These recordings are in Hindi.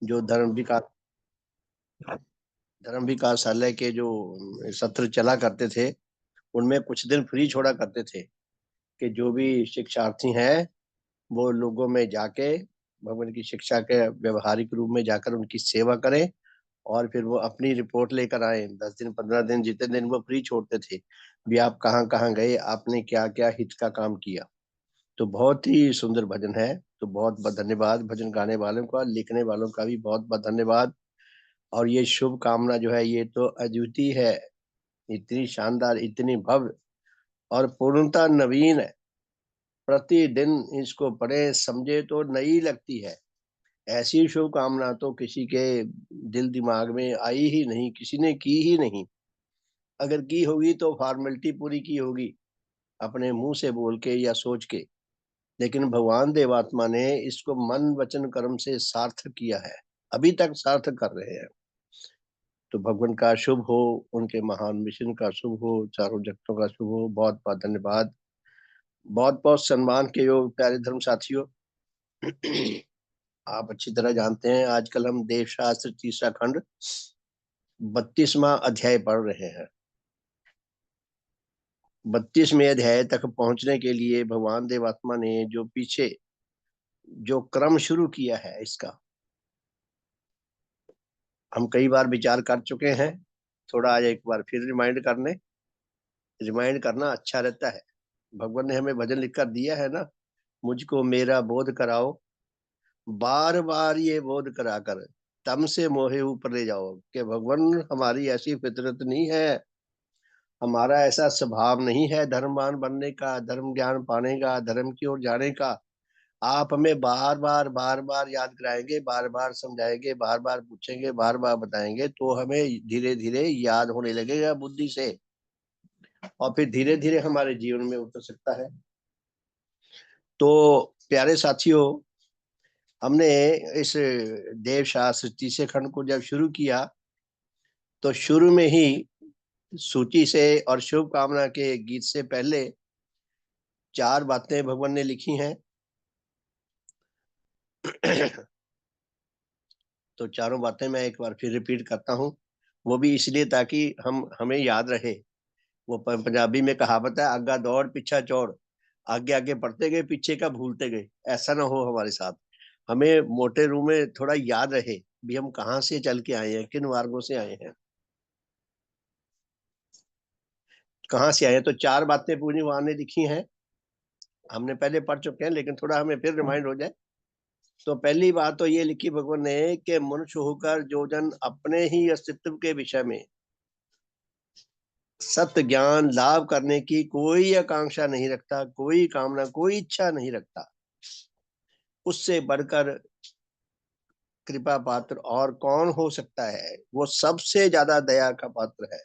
जो धर्म विकासालय के जो सत्र चला करते थे, उनमें कुछ दिन फ्री छोड़ा करते थे कि जो भी शिक्षार्थी हैं वो लोगों में जाके भगवान की शिक्षा के व्यवहारिक रूप में जाकर उनकी सेवा करें, और फिर वो अपनी रिपोर्ट लेकर आए। 10 दिन 15 दिन जितने दिन वो फ्री छोड़ते थे, भी आप कहाँ कहाँ गए, आपने क्या क्या हित का काम किया। तो बहुत ही सुंदर भजन है। तो बहुत बहुत धन्यवाद भजन गाने वालों का, लिखने वालों का भी बहुत बहुत धन्यवाद। और ये शुभ कामना जो है ये तो अद्वितीय है, इतनी शानदार, इतनी भव्य और पूर्णता नवीन है। प्रतिदिन इसको पढ़े समझे तो नई लगती है। ऐसी शुभकामना तो किसी के दिल दिमाग में आई ही नहीं, किसी ने की ही नहीं। अगर की होगी तो फॉर्मेलिटी पूरी की होगी, अपने मुंह से बोल के या सोच के। लेकिन भगवान देवात्मा ने इसको मन वचन कर्म से सार्थक किया है, अभी तक सार्थक कर रहे हैं। तो भगवान का शुभ हो, उनके महान मिशन का शुभ हो, चारों जगतों का शुभ हो। बहुत बहुत धन्यवाद। बहुत बहुत सम्मान के योग प्यारे धर्म साथियों। आप अच्छी तरह जानते हैं आजकल हम देवशास्त्र तीसरा खंड 32वां अध्याय पढ़ रहे हैं। 32वें अध्याय तक पहुंचने के लिए भगवान देवात्मा ने जो पीछे जो क्रम शुरू किया है, इसका हम कई बार विचार कर चुके हैं। थोड़ा आज एक बार फिर रिमाइंड करना अच्छा रहता है। भगवान ने हमें भजन लिखकर दिया है ना, मुझको मेरा बोध कराओ, बार बार ये बोध कराकर तम से मोहे ऊपर ले जाओ। कि भगवान हमारी ऐसी फितरत नहीं है, हमारा ऐसा स्वभाव नहीं है धर्मवान बनने का, धर्म ज्ञान पाने का, धर्म की ओर जाने का। आप हमें बार बार याद कराएंगे, बार बार समझाएंगे, बार बार पूछेंगे, बार बार बताएंगे, तो हमें धीरे धीरे याद होने लगेगा बुद्धि से, और फिर धीरे धीरे हमारे जीवन में उतर सकता है। तो प्यारे साथियों, हमने इस देव शास्त्र तीसरे खंड को जब शुरू किया, तो शुरू में ही सूची से और शुभ कामना के गीत से पहले 4 बातें भगवान ने लिखी हैं। तो चारों बातें मैं एक बार फिर रिपीट करता हूँ, वो भी इसलिए ताकि हमें याद रहे। वो पंजाबी में कहावत है, आगा दौड़ पीछा चौड़। आगे आगे बढ़ते गए, पीछे का भूलते गए। ऐसा ना हो हमारे साथ। हमें मोटे रूप में थोड़ा याद रहे भी हम कहाँ से चल के आए हैं, किन मार्गों से आए हैं, कहाँ से आए हैं। तो 4 बातें पूरी वहां ने लिखी हैं, हमने पहले पढ़ चुके हैं, लेकिन थोड़ा हमें फिर रिमाइंड हो जाए। तो पहली बात तो ये लिखी भगवान ने कि मनुष्य होकर जो जन अपने ही अस्तित्व के विषय में सत्य ज्ञान लाभ करने की कोई आकांक्षा नहीं रखता, कोई कामना, कोई इच्छा नहीं रखता, उससे बढ़कर कृपा पात्र और कौन हो सकता है। वो सबसे ज्यादा दया का पात्र है।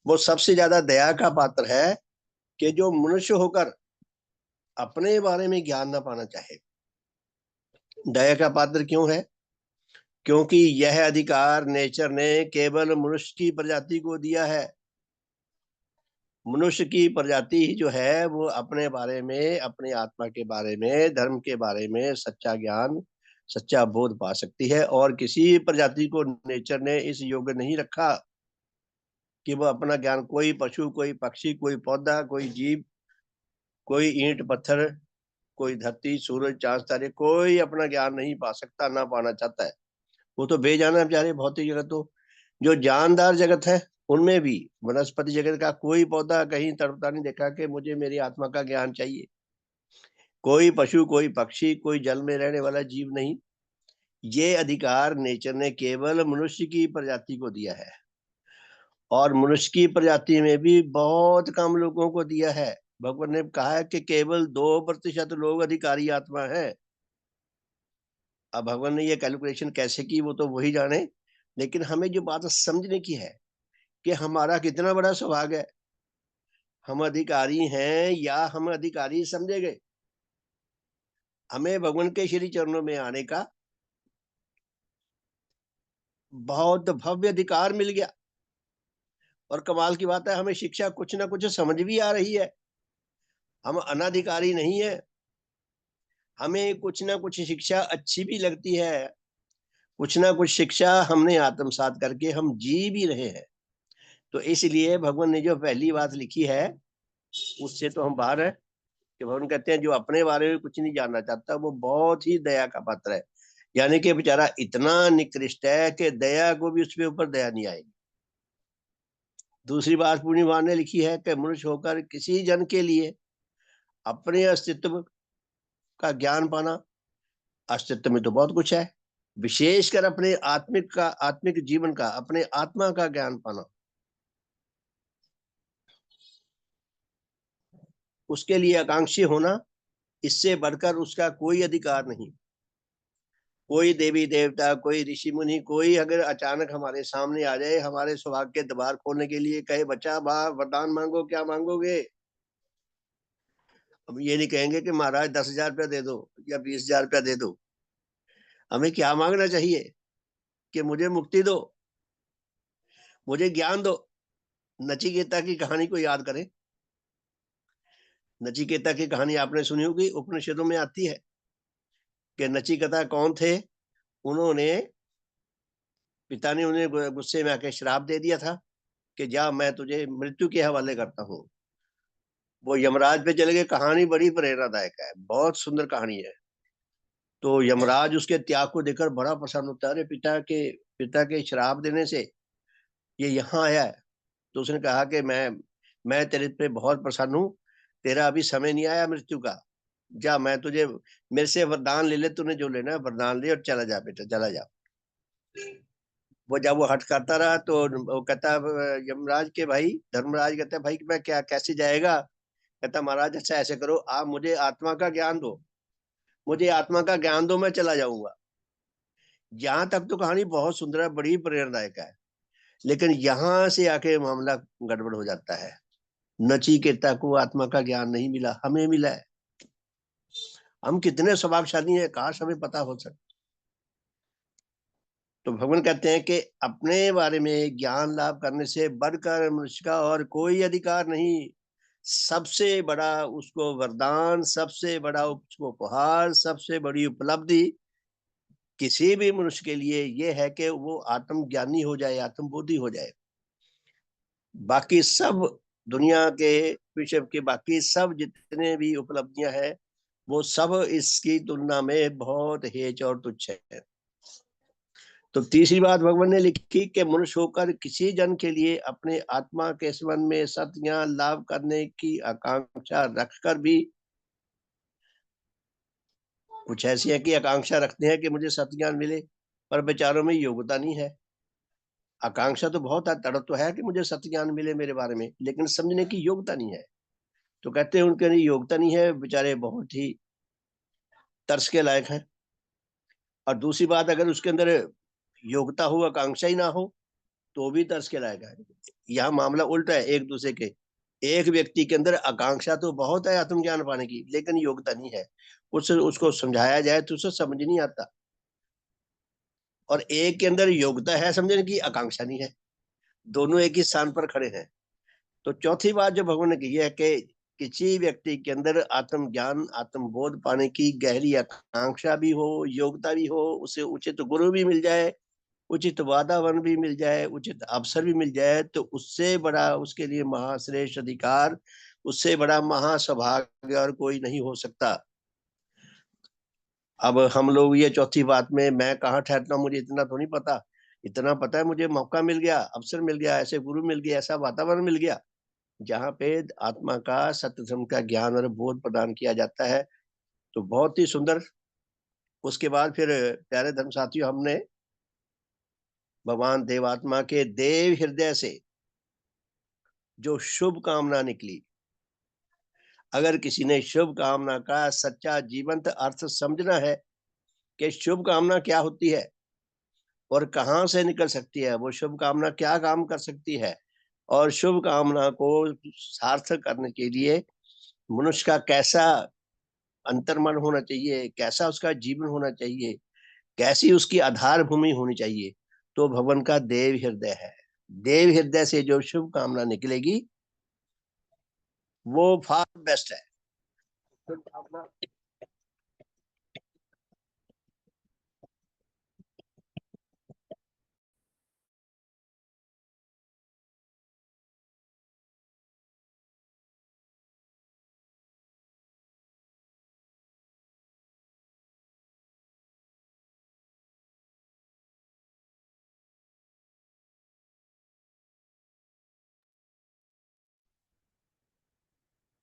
वो सबसे ज्यादा दया का पात्र है कि जो मनुष्य होकर अपने बारे में ज्ञान ना पाना चाहे। दया का पात्र क्यों है? क्योंकि यह अधिकार नेचर ने केवल मनुष्य की प्रजाति को दिया है। मनुष्य की प्रजाति ही जो है वो अपने बारे में, अपने आत्मा के बारे में, धर्म के बारे में सच्चा ज्ञान, सच्चा बोध पा सकती है। और किसी प्रजाति को नेचर ने इस योग्य नहीं रखा कि वो अपना ज्ञान, कोई पशु, कोई पक्षी, कोई पौधा, कोई जीव, कोई ईंट पत्थर, कोई धरती सूरज चांद तारे, कोई अपना ज्ञान नहीं पा सकता, ना पाना चाहता है। वो तो बेजाना है बेचारे भौतिक जगत। तो जो जानदार जगत है उनमें भी, वनस्पति जगत का कोई पौधा कहीं तड़पता नहीं देखा कि मुझे मेरी आत्मा का ज्ञान चाहिए। कोई पशु, कोई पक्षी, कोई जल में रहने वाला जीव नहीं। ये अधिकार नेचर ने केवल मनुष्य की प्रजाति को दिया है, और मनुष्य की प्रजाति में भी बहुत कम लोगों को दिया है। भगवान ने कहा है कि केवल 2% लोग अधिकारी आत्मा है। अब भगवान ने ये कैलकुलेशन कैसे की वो तो वही जाने, लेकिन हमें जो बात समझने की है कि हमारा कितना बड़ा सौभाग्य है। हम अधिकारी हैं या हम अधिकारी समझे गए। हमें भगवान के श्री चरणों में आने का बहुत भव्य अधिकार मिल गया। और कमाल की बात है, हमें शिक्षा कुछ ना कुछ समझ भी आ रही है। हम अनाधिकारी नहीं है। हमें कुछ ना कुछ शिक्षा अच्छी भी लगती है, कुछ ना कुछ शिक्षा हमने आत्मसात करके हम जी भी रहे हैं। तो इसलिए भगवान ने जो पहली बात लिखी है उससे तो हम बाहर है, कि भगवान कहते हैं जो अपने बारे में कुछ नहीं जानना चाहता वो बहुत ही दया का पात्र है। यानी कि बेचारा इतना निकृष्ट है कि दया को भी उसके ऊपर दया नहीं आएगी। दूसरी बात पूर्णिमा भगवान ने लिखी है कि मनुष्य होकर किसी जन के लिए अपने अस्तित्व का ज्ञान पाना। अस्तित्व में तो बहुत कुछ है, विशेषकर अपने आत्मिक जीवन का, अपने आत्मा का ज्ञान पाना, उसके लिए आकांक्षी होना, इससे बढ़कर उसका कोई अधिकार नहीं। कोई देवी देवता, कोई ऋषि मुनि, कोई अगर अचानक हमारे सामने आ जाए, हमारे सौभाग्य के द्वार खोलने के लिए कहे बच्चा वरदान मांगो, क्या मांगोगे? हम ये नहीं कहेंगे कि महाराज 10,000 रुपया दे दो या 20,000 रुपया दे दो। हमें क्या मांगना चाहिए कि मुझे मुक्ति दो, मुझे ज्ञान दो। नचिकेता की कहानी को याद करें। नचिकेता की कहानी आपने सुनी होगी, उपनिषदों में आती है कि नचिकेता कौन थे। उन्होंने, पिता ने उन्हें गुस्से में आके श्राप दे दिया था कि जा मैं तुझे मृत्यु के हवाले करता हूँ। वो यमराज पे चले गए। कहानी बड़ी प्रेरणादायक है, बहुत सुंदर कहानी है। तो यमराज उसके त्याग को देखकर बड़ा प्रसन्न होता है। अरे पिता के श्राप देने से ये यहाँ आया है। तो उसने कहा कि मैं तेरे पे बहुत प्रसन्न हूँ, तेरा अभी समय नहीं आया मृत्यु का। जा मैं तुझे, मेरे से वरदान ले ले, तूने जो लेना है वरदान ले और चला जा बेटा, चला जा। वो जब वो हट करता रहा तो वो कहता, यमराज के भाई, धर्मराज कहता है भाई मैं क्या, कैसे जाएगा? कहता महाराज अच्छा ऐसे करो, आप मुझे आत्मा का ज्ञान दो, मुझे आत्मा का ज्ञान दो, मैं चला जाऊंगा। यहाँ तक तो कहानी बहुत सुंदर है, बड़ी प्रेरणादायक है। लेकिन यहाँ से आके मामला गड़बड़ हो जाता है। नचिकेता को आत्मा का ज्ञान नहीं मिला, हमें मिला है। हम कितने सौभाग्यशाली हैं, काश हमें पता हो सकता। तो भगवान कहते हैं कि अपने बारे में ज्ञान लाभ करने से बढ़कर मनुष्य का और कोई अधिकार नहीं। सबसे बड़ा उसको वरदान, सबसे बड़ा उसको उपहार, सबसे बड़ी उपलब्धि किसी भी मनुष्य के लिए ये है कि वो आत्मज्ञानी हो जाए, आत्मबोधि हो जाए। बाकी सब दुनिया के विश्व के बाकी सब जितने भी उपलब्धियां हैं वो सब इसकी तुलना में बहुत हेच और तुच्छ है। तो तीसरी बात भगवान ने लिखी कि मनुष्य होकर किसी जन के लिए अपने आत्मा के संबंध में सत्य ज्ञान लाभ करने की आकांक्षा रखकर भी, कुछ ऐसी है कि आकांक्षा रखते हैं कि मुझे सत्य ज्ञान मिले, पर बेचारों में योग्यता नहीं है। आकांक्षा तो बहुत है, तड़प तो है कि मुझे सत्य ज्ञान मिले मेरे बारे में, लेकिन समझने की योग्यता नहीं है। तो कहते हैं उनके लिए योग्यता नहीं है, बेचारे बहुत ही तरस के लायक हैं। और दूसरी बात, अगर उसके अंदर योग्यता हो, आकांक्षा ही ना हो, तो भी तरस के लायक है। यहाँ मामला उल्टा है एक दूसरे के। एक व्यक्ति के अंदर आकांक्षा तो बहुत है आत्मज्ञान पाने की, लेकिन योग्यता नहीं है। उसको समझाया जाए तो उसे समझ नहीं आता। और एक के अंदर योग्यता है समझने की, आकांक्षा नहीं है। दोनों एक ही स्थान पर खड़े हैं। तो चौथी बात जो भगवान ने की है कि किसी व्यक्ति के अंदर आत्मज्ञान, आत्मबोध पाने की गहरी आकांक्षा भी हो, योग्यता भी हो, उसे उचित गुरु भी मिल जाए, उचित वातावरण भी मिल जाए, उचित अवसर भी मिल जाए, तो उससे बड़ा उसके लिए महाश्रेष्ठ अधिकार, उससे बड़ा महासौभाग्य और कोई नहीं हो सकता। अब हम लोग ये चौथी बात में मैं कहाँ ठहरता हूँ, मुझे इतना तो नहीं पता। इतना पता है मुझे मौका मिल गया, अवसर मिल गया, ऐसे गुरु मिल गया, ऐसा वातावरण मिल गया जहाँ पे आत्मा का, सत्य धर्म का ज्ञान और बोध प्रदान किया जाता है। तो बहुत ही सुंदर। उसके बाद फिर प्यारे धर्म साथियों, हमने भगवान देवात्मा के देव हृदय से जो शुभ कामना निकली, अगर किसी ने शुभ कामना का सच्चा जीवंत अर्थ समझना है कि शुभ कामना क्या होती है और कहाँ से निकल सकती है, वो शुभ कामना क्या काम कर सकती है, और शुभ कामना को सार्थक करने के लिए मनुष्य का कैसा अंतर्मन होना चाहिए, कैसा उसका जीवन होना चाहिए, कैसी उसकी आधार भूमि होनी चाहिए, तो भगवान का देव हृदय है। देव हृदय से जो शुभ कामना निकलेगी वो फार बेस्ट है।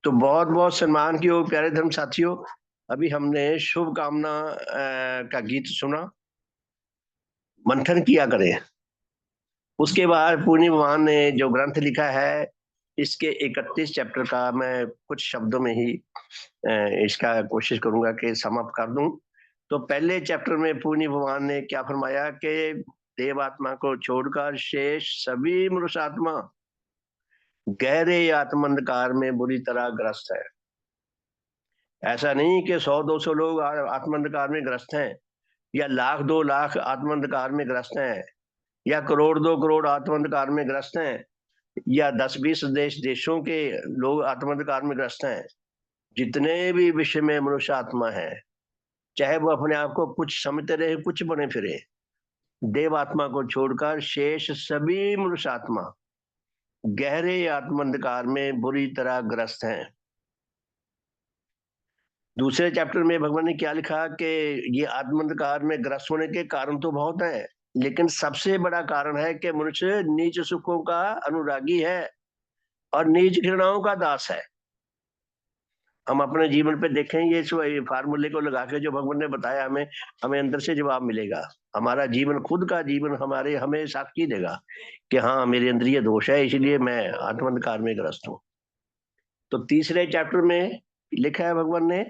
तो बहुत बहुत सम्मान की हो प्यारे धर्म साथियों। अभी हमने शुभ कामना का गीत सुना, मंथन किया करें। उसके बाद पूर्णी भगवान ने जो ग्रंथ लिखा है, इसके 31 चैप्टर का मैं कुछ शब्दों में ही इसका कोशिश करूंगा कि समाप्त कर दूं। तो पहले चैप्टर में पूर्णी भगवान ने क्या फरमाया कि देवात्मा को छोड़कर शेष सभी मनुष्य आत्मा गहरे आत्मंधकार में बुरी तरह ग्रस्त है। ऐसा नहीं कि 100-200 लोग आत्मंधकार में ग्रस्त हैं, या 1,00,000-2,00,000 आत्मंधकार में ग्रस्त हैं, या करोड़ 2 करोड़ आत्मंधकार में ग्रस्त हैं, या 10-20 देशों के लोग आत्मंधकार में ग्रस्त हैं। जितने भी विश्व में मनुष्य आत्मा है, चाहे वो अपने आप को कुछ समझते रहे, कुछ बने फिरे, देव आत्मा को छोड़कर शेष सभी मनुष्य आत्मा गहरे आत्मंधकार में बुरी तरह ग्रस्त हैं। दूसरे चैप्टर में भगवान ने क्या लिखा कि ये आत्मंधकार में ग्रस्त होने के कारण तो बहुत हैं, लेकिन सबसे बड़ा कारण है कि मनुष्य नीच सुखों का अनुरागी है और नीच घृणाओं का दास है। हम अपने जीवन पे देखें, ये फार्मूले को लगा के जो भगवान ने बताया, हमें हमें अंदर से जवाब मिलेगा। हमारा जीवन, खुद का जीवन हमें साक्षी देगा कि हाँ, मेरे अंदर ये दोष है, इसलिए मैं आत्मंधकार में ग्रस्त हूँ। तो तीसरे चैप्टर में लिखा है भगवान ने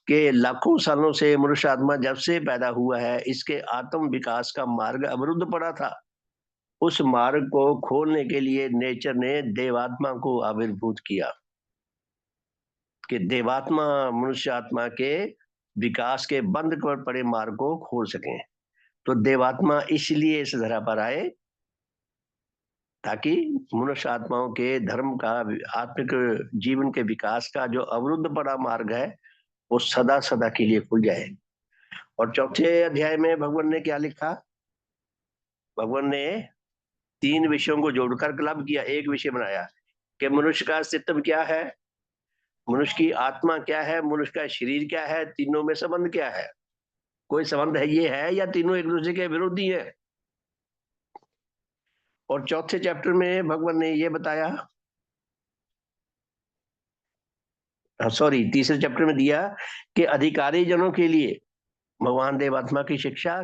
कि लाखों सालों से मनुष्य आत्मा जब से पैदा हुआ है, इसके आत्म विकास का मार्ग अवरुद्ध पड़ा था। उस मार्ग को खोलने के लिए नेचर ने देवात्मा को आविर्भूत किया कि देवात्मा मनुष्य आत्मा के विकास के बंद कर पड़े मार्ग को खोल सके। तो देवात्मा इसलिए इस धरा पर आए ताकि मनुष्य आत्माओं के धर्म का, आत्मिक जीवन के विकास का जो अवरुद्ध पड़ा मार्ग है, वो सदा सदा के लिए खुल जाए। और चौथे अध्याय में भगवान ने क्या लिखा? भगवान ने 3 विषयों को जोड़कर क्लब किया, एक विषय बनाया कि मनुष्य का अस्तित्व क्या है, मनुष्य की आत्मा क्या है, मनुष्य का शरीर क्या है, तीनों में संबंध क्या है, कोई संबंध है ये है, या तीनों एक दूसरे के विरोधी है। और चौथे चैप्टर में भगवान ने ये बताया, तीसरे चैप्टर में दिया कि अधिकारी जनों के लिए भगवान देवात्मा की शिक्षा,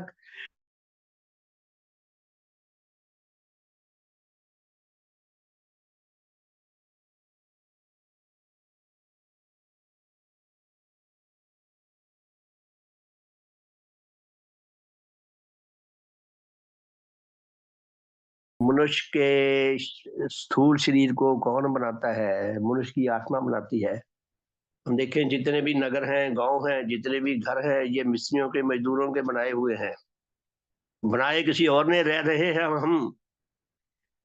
मनुष्य के स्थूल शरीर को कौन बनाता है? मनुष्य की आत्मा बनाती है। हम देखें, जितने भी नगर हैं, गांव हैं, जितने भी घर हैं, ये मिस्त्रियों के, मजदूरों के बनाए हुए हैं, बनाए किसी और ने, रह रहे हैं हम।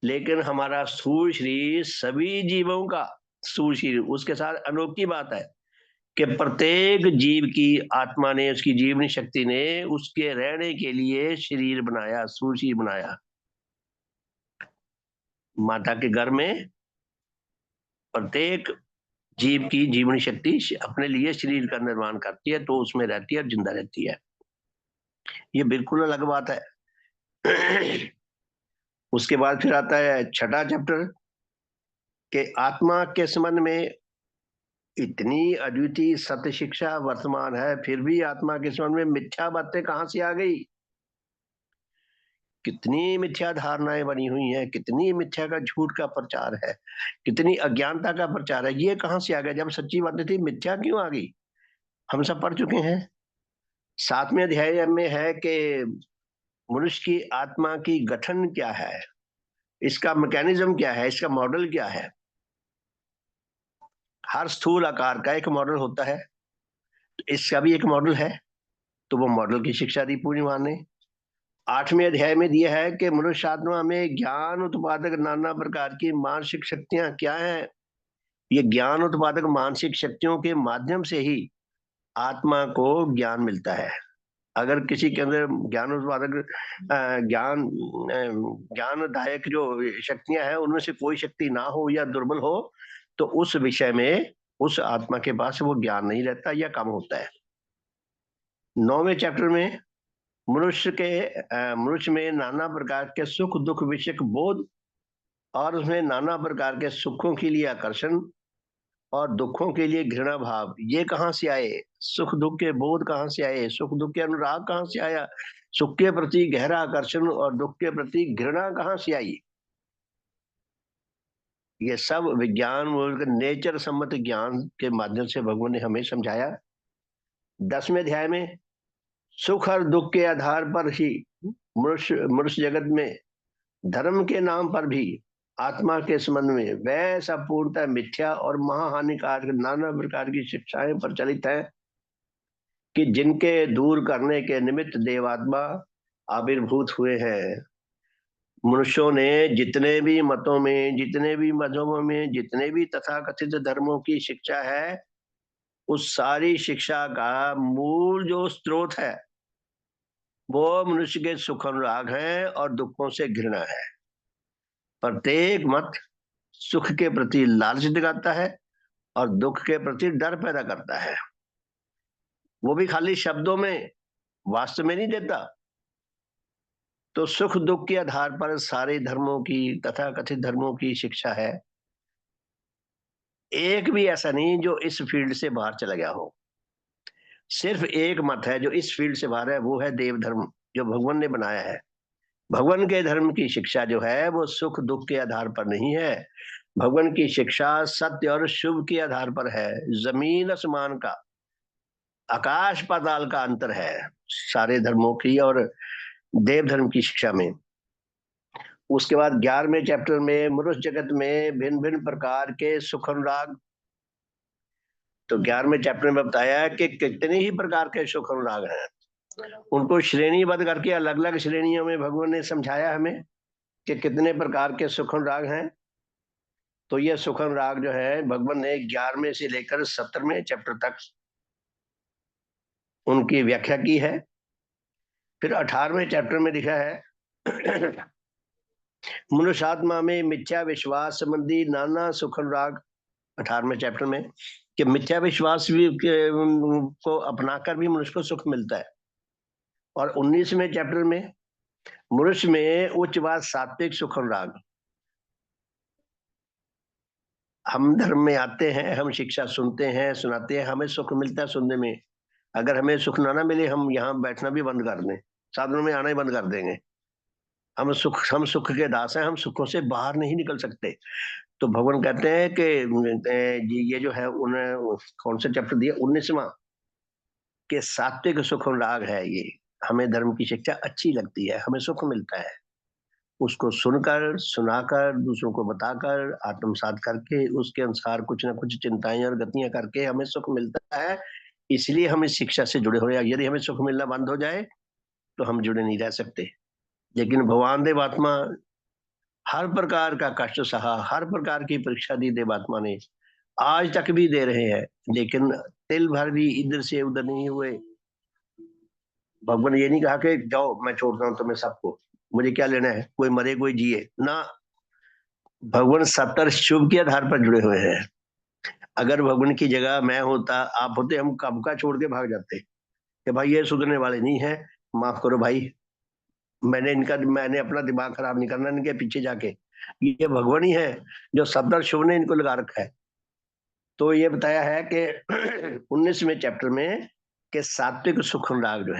लेकिन हमारा स्थूल शरीर सभी जीवों का स्थूल शरीर, उसके साथ अनोखी बात है कि प्रत्येक जीव की आत्मा ने, उसकी जीवनी शक्ति ने उसके रहने के लिए शरीर बनाया, स्थूल शरीर बनाया। माता के घर में प्रत्येक जीव की जीवनी शक्ति अपने लिए शरीर का निर्माण करती है, तो उसमें रहती है और जिंदा रहती है। ये बिल्कुल अलग बात है। उसके बाद फिर आता है छठा चैप्टर कि आत्मा के संबंध में इतनी अद्वितीय सत्य शिक्षा वर्तमान है, फिर भी आत्मा के संबंध में मिथ्या बातें कहां से आ गई? कितनी मिथ्या धारणाएं बनी हुई हैं, कितनी मिथ्या का, झूठ का प्रचार है, कितनी अज्ञानता का प्रचार है। ये कहां से आ गया? जब सच्ची बातें थी, मिथ्या क्यों आ गई? हम सब पढ़ चुके हैं। 7वें अध्याय में है कि मनुष्य की आत्मा की गठन क्या है, इसका मैकेनिज्म क्या है, इसका मॉडल क्या है। हर स्थूल आकार का एक मॉडल होता है, तो इसका भी एक मॉडल है। तो वो मॉडल की शिक्षा दी पूर्णिमा ने। 8वें अध्याय में दिया है कि मनुष्य आत्मा में ज्ञान उत्पादक नाना प्रकार की मानसिक शक्तियां क्या हैं। ये ज्ञान उत्पादक मानसिक शक्तियों के माध्यम से ही आत्मा को ज्ञान मिलता है। अगर किसी के अंदर ज्ञान उत्पादक, ज्ञानदायक जो शक्तियां हैं, उनमें से कोई शक्ति ना हो या दुर्बल हो, तो उस विषय में उस आत्मा के पास वो ज्ञान नहीं रहता या कम होता है। 9वें चैप्टर में मनुष्य में नाना प्रकार के सुख दुख विषयक बोध और उसमें नाना प्रकार के सुखों के लिए आकर्षण और दुखों के लिए घृणा भाव, ये कहाँ से आए? सुख दुख के बोध कहाँ से आए? सुख दुख के अनुराग कहाँ से आया? सुख के प्रति गहरा आकर्षण और दुख के प्रति घृणा कहाँ से आई? ये सब विज्ञान नेचर सम्मत ज्ञान के माध्यम से भगवान ने हमें समझाया। 10वें अध्याय में सुख और दुख के आधार पर ही मनुष्य मनुष्य जगत में धर्म के नाम पर भी आत्मा के संबंध में वैसा पूर्णतः मिथ्या और महाहानिकारक नाना प्रकार की शिक्षाएं प्रचलित है कि जिनके दूर करने के निमित्त देवात्मा आविर्भूत हुए हैं। मनुष्यों ने जितने भी मतों में, जितने भी मजहबों में, जितने भी तथाकथित धर्मों की शिक्षा है, उस सारी शिक्षा का मूल जो स्रोत है वो मनुष्य के सुख अनुराग है और दुखों से घृणा है। प्रत्येक मत सुख के प्रति लालच दिखाता है और दुख के प्रति डर पैदा करता है, वो भी खाली शब्दों में, वास्तव में नहीं देता। तो सुख दुख के आधार पर सारे धर्मों की, तथा कथित धर्मों की शिक्षा है। एक भी ऐसा नहीं जो इस फील्ड से बाहर चला गया हो। सिर्फ एक मत है जो इस फील्ड से बाहर है, वो है देव धर्म, जो भगवान ने बनाया है। भगवान के धर्म की शिक्षा जो है वो सुख दुख के आधार पर नहीं है। भगवान की शिक्षा सत्य और शुभ के आधार पर है। जमीन आसमान का, आकाश पाताल का अंतर है सारे धर्मों की और देव धर्म की शिक्षा में। उसके बाद 11वें चैप्टर में मनुष्य जगत में भिन्न भिन्न प्रकार के सुख अनुराग, तो 11वें चैप्टर में बताया कि कितने ही प्रकार के सुख अनुराग हैं, उनको श्रेणीबद्ध करके अलग अलग श्रेणियों में भगवान ने समझाया हमें कि कितने प्रकार के सुख अनुराग हैं। तो ये सुख अनुराग जो है भगवान ने 11वें से लेकर 17वें चैप्टर तक उनकी व्याख्या की है। फिर 18वें चैप्टर में लिखा है मनुष्यात्मा में मिथ्या विश्वास संबंधी नाना सुख अनुराग, 18वें चैप्टर में, कि मिथ्या विश्वास भी को अपनाकर भी मनुष्य को सुख मिलता है। और 19वें चैप्टर में मनुष्य में उच्च व सात्विक सुख अनुराग। हम धर्म में आते हैं, हम शिक्षा सुनते हैं, सुनाते हैं, हमें सुख मिलता है सुनने में। अगर हमें सुख ना मिले, हम यहाँ बैठना भी बंद कर दें, साधनों में आना ही बंद कर देंगे। हम सुख के दास हैं, हम सुखों से बाहर नहीं निकल सकते। तो भगवान कहते हैं कि ये जो है उन्हें कौन सा चैप्टर दिया, 19वां, के सात्विक सुख अनुराग है। ये हमें धर्म की शिक्षा अच्छी लगती है, हमें सुख मिलता है उसको सुनकर, सुनाकर, दूसरों को बताकर, आत्मसात करके, उसके अनुसार कुछ ना कुछ चिंताएं और गतियां करके हमें सुख मिलता है। इसलिए हम इस शिक्षा से जुड़े हो रहे हैं। यदि हमें सुख मिलना बंद हो जाए तो हम जुड़े नहीं रह सकते। लेकिन भगवान देवात्मा हर प्रकार का कष्ट सहा, हर प्रकार की परीक्षा दी देवात्मा ने, आज तक भी दे रहे हैं, लेकिन तिल भर भी इधर से उधर नहीं हुए। भगवान ये नहीं कहा कि जाओ मैं छोड़ता हूं तुम्हें सबको, मुझे क्या लेना है, कोई मरे कोई जिए ना। भगवान सत्तर शुभ के आधार पर जुड़े हुए हैं। अगर भगवान की जगह मैं होता, आप होते, हम कब का छोड़ के भाग जाते कि भाई ये सुधरने वाले नहीं है, माफ करो भाई, मैंने अपना दिमाग खराब नहीं करना इनके पीछे जाके। ये भगवान ही है जो सत्तर शुभ ने इनको लगा रखा है। तो ये बताया है कि 19वें चैप्टर में कि सात्विक सुख अनुराग जो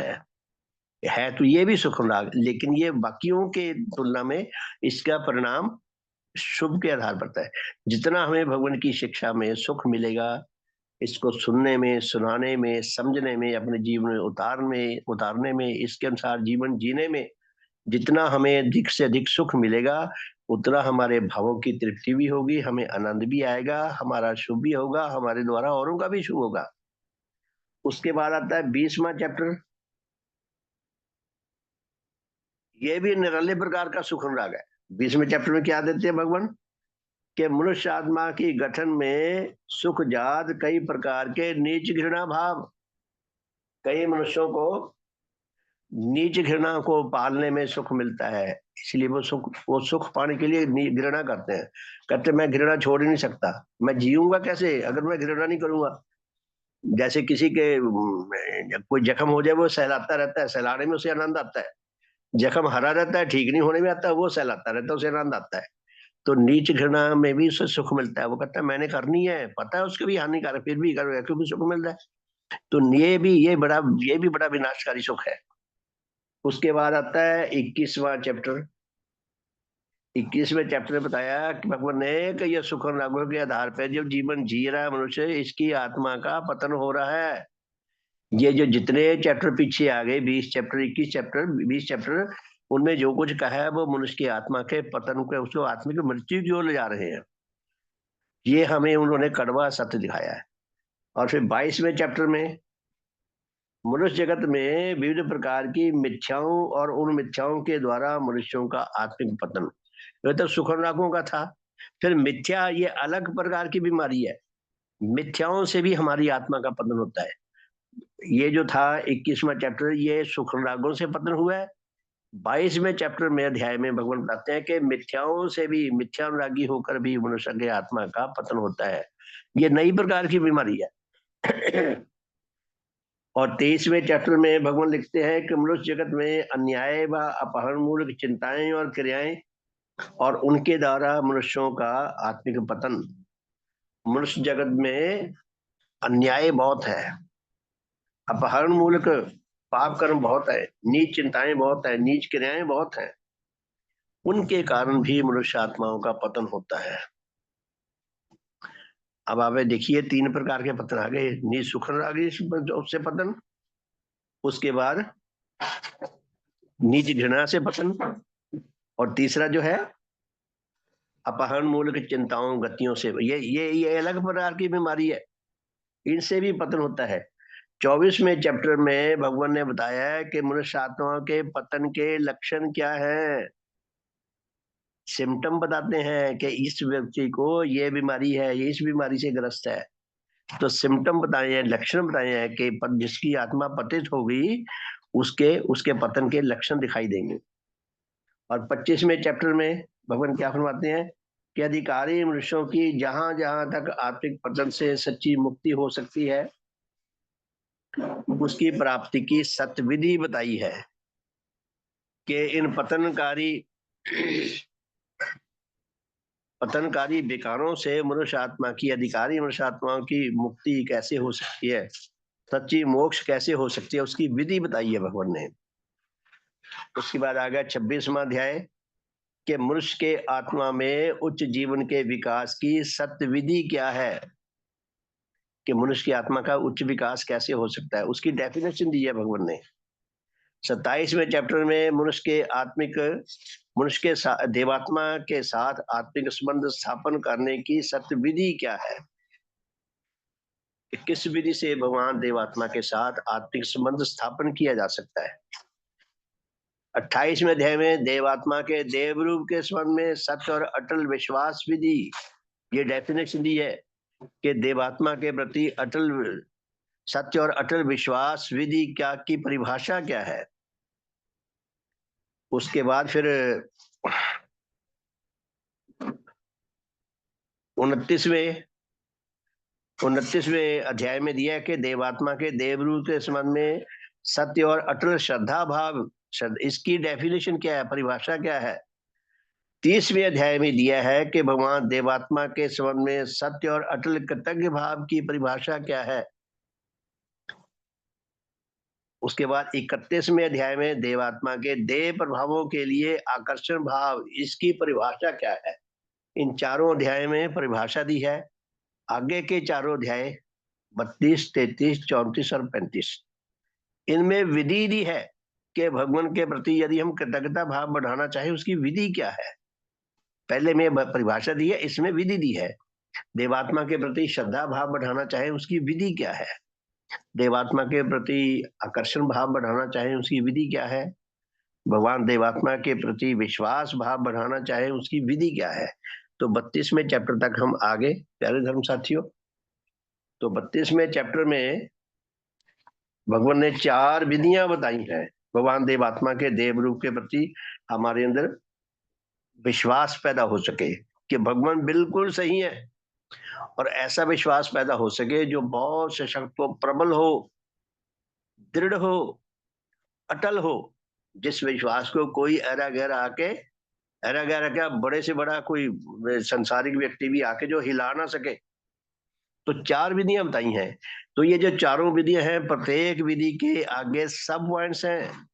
है तो ये भी सुख अनुराग, लेकिन ये बाकियों के तुलना में इसका परिणाम शुभ के आधार पड़ता है। जितना हमें भगवान की शिक्षा में सुख मिलेगा, इसको सुनने में, सुनाने में, समझने में, अपने जीवन में उतारने में, इसके अनुसार जीवन जीने में जितना हमें अधिक से अधिक सुख मिलेगा, उतना हमारे भावों की तृप्ति भी होगी, हमें आनंद भी आएगा, हमारा शुभ भी होगा, हमारे द्वारा औरों का भी शुभ होगा। उसके बाद आता है 20वां चैप्टर। ये भी निराले प्रकार का सुख अनुराग है। 20वें चैप्टर में क्या देते हैं भगवान के मनुष्य आत्मा की गठन में सुख जात कई प्रकार के नीच घृणा भाव। कई मनुष्यों को नीच घृणा को पालने में सुख मिलता है, इसलिए वो सुख पाने के लिए घृणा करते हैं। कहते मैं घृणा छोड़ ही नहीं सकता, मैं जीऊंगा कैसे अगर मैं घृणा नहीं करूंगा। जैसे किसी के कोई जख्म हो जाए, वो सहलाता रहता है, सहलाने में उसे आनंद आता है। जख्म हरा रहता है, ठीक नहीं होने में आता है, वो सहलाता रहता है, उसे आनंद आता है। तो नीच घृणा में भी उसे सुख मिलता है। वो कहता है मैंने करनी है, पता है उसके भी हानिकारक, फिर भी कर, क्योंकि सुख मिल रहा है। तो ये भी बड़ा विनाशकारी सुख है। उसके बाद आता है 21वां चैप्टर। 21वें चैप्टर में बताया कि भगवान ने कि ये सुख और रागों के आधार पर जो जीवन जी रहा है मनुष्य, इसकी आत्मा का पतन हो रहा है। ये जो जितने चैप्टर पीछे आ गए, 20 चैप्टर, 21 चैप्टर, 20 चैप्टर, उनमें जो कुछ कहा है वो मनुष्य की आत्मा के पतन को, उसको आत्मिक मृत्यु की ओर ले जा रहे हैं। ये हमें उन्होंने कड़वा सत्य दिखाया है। और फिर 22वें चैप्टर में मनुष्य जगत में विविध प्रकार की मिथ्याओं और उन मिथ्याओं के द्वारा मनुष्यों का आत्मिक पतन, ये तो सुख और रागों का था। फिर मिथ्या ये अलग प्रकार की बीमारी है, मिथ्याओं से भी हमारी आत्मा का पतन होता है। ये जो था 21वां चैप्टर, ये सुख और रागों से पतन हुआ है। 22वें चैप्टर में अध्याय में भगवान बताते हैं कि मिथ्याओं से भी, मिथ्यानुरागी होकर भी मनुष्य के आत्मा का पतन होता है। ये नई प्रकार की बीमारी है। और 23वें चैप्टर में भगवान लिखते हैं कि मनुष्य जगत में अन्याय व अपहरण मूलक चिंताएं और क्रियाएं और उनके द्वारा मनुष्यों का आत्मिक पतन। मनुष्य जगत में अन्याय बहुत है, अपहरण मूलक पाप कर्म बहुत है, नीच चिंताएं बहुत है, नीच क्रियाएं बहुत है, उनके कारण भी मनुष्य आत्माओं का पतन होता है। अब आप देखिए 3 प्रकार के पतन आ गए, नीच सुख रागी से पतन, उसके बाद नीच घृणा से पतन, और तीसरा जो है अपहरण मूलक चिंताओं गतियों से। ये अलग प्रकार की बीमारी है, इनसे भी पतन होता है। 24वें चैप्टर में भगवान ने बताया है कि मनुष्य आत्मा के पतन के लक्षण क्या है। सिम्टम बताते हैं कि इस व्यक्ति को ये बीमारी है, ये इस बीमारी से ग्रस्त है। तो सिम्टम बताए हैं, लक्षण बताए हैं कि जिसकी आत्मा पतित होगी उसके उसके पतन के लक्षण दिखाई देंगे। और 25वें चैप्टर में भगवान क्या फरमाते हैं कि अधिकारी मनुष्यों की जहां जहां तक आत्मिक पतन से सच्ची मुक्ति हो सकती है, उसकी प्राप्ति की सत्य विधि बताई है कि इन पतनकारी विकारों से मनुष्य आत्मा की, अधिकारी मनुष्य आत्माओं की मुक्ति कैसे हो सकती है, सच्ची मोक्ष कैसे हो सकती है, उसकी विधि बताई है भगवान ने। उसके बाद आ गया 26वां अध्याय कि मनुष्य के आत्मा में उच्च जीवन के विकास की सत्य विधि क्या है, कि मनुष्य की आत्मा का उच्च विकास कैसे हो सकता है, उसकी डेफिनेशन दी है भगवान ने। 27वें चैप्टर में मनुष्य के देवात्मा के साथ आत्मिक संबंध स्थापन करने की सत्य विधि क्या है, किस विधि से भगवान देवात्मा के साथ आत्मिक संबंध स्थापन किया जा सकता है। 28वें अध्याय में देवात्मा के देव रूप के संबंध में सत्य और अटल विश्वास विधि, ये डेफिनेशन दी है कि देवात्मा के प्रति अटल सत्य और अटल विश्वास विधि क्या की परिभाषा क्या है। उसके बाद फिर 29वें अध्याय में दिया है कि देवात्मा के देवरूप के संबंध में सत्य और अटल श्रद्धा भाव, इसकी डेफिनेशन क्या है, परिभाषा क्या है। 30वें अध्याय में दिया है कि भगवान देवात्मा के संबंध में सत्य और अटल कृतज्ञ भाव की परिभाषा क्या है। उसके बाद 31वें अध्याय में देवात्मा के देव प्रभावों के लिए आकर्षण भाव, इसकी परिभाषा क्या है। इन चारों अध्याय में परिभाषा दी है। आगे के चारों अध्याय 32, 33, 34 और 35, इनमें विधि दी है कि भगवान के प्रति यदि हम कृतज्ञता भाव बढ़ाना चाहे उसकी विधि क्या है। पहले में परिभाषा दी है, इसमें विधि दी है। देवात्मा के प्रति श्रद्धा भाव बढ़ाना चाहे उसकी विधि क्या है, देवात्मा के प्रति आकर्षण भाव बढ़ाना चाहे उसकी विधि क्या है, भगवान देवात्मा के प्रति विश्वास भाव बढ़ाना चाहे उसकी विधि क्या है। तो 32वें चैप्टर तक हम आगे प्यारे धर्म साथियों। तो 32वें चैप्टर में भगवान ने 4 विधियां बताई हैं भगवान देवात्मा के देव रूप के प्रति हमारे अंदर विश्वास पैदा हो सके कि भगवान बिल्कुल सही है, और ऐसा विश्वास पैदा हो सके जो बहुत सशक्त हो, प्रबल हो, दृढ़ हो, अटल हो, जिस विश्वास को कोई ऐरा गैरा आके ऐरा गैरा क्या, बड़े से बड़ा कोई संसारिक व्यक्ति भी आके जो हिला ना सके। तो 4 विधियां बताई हैं। तो ये जो चारों विधियां हैं, प्रत्येक विधि के आगे सब पॉइंट्स हैं।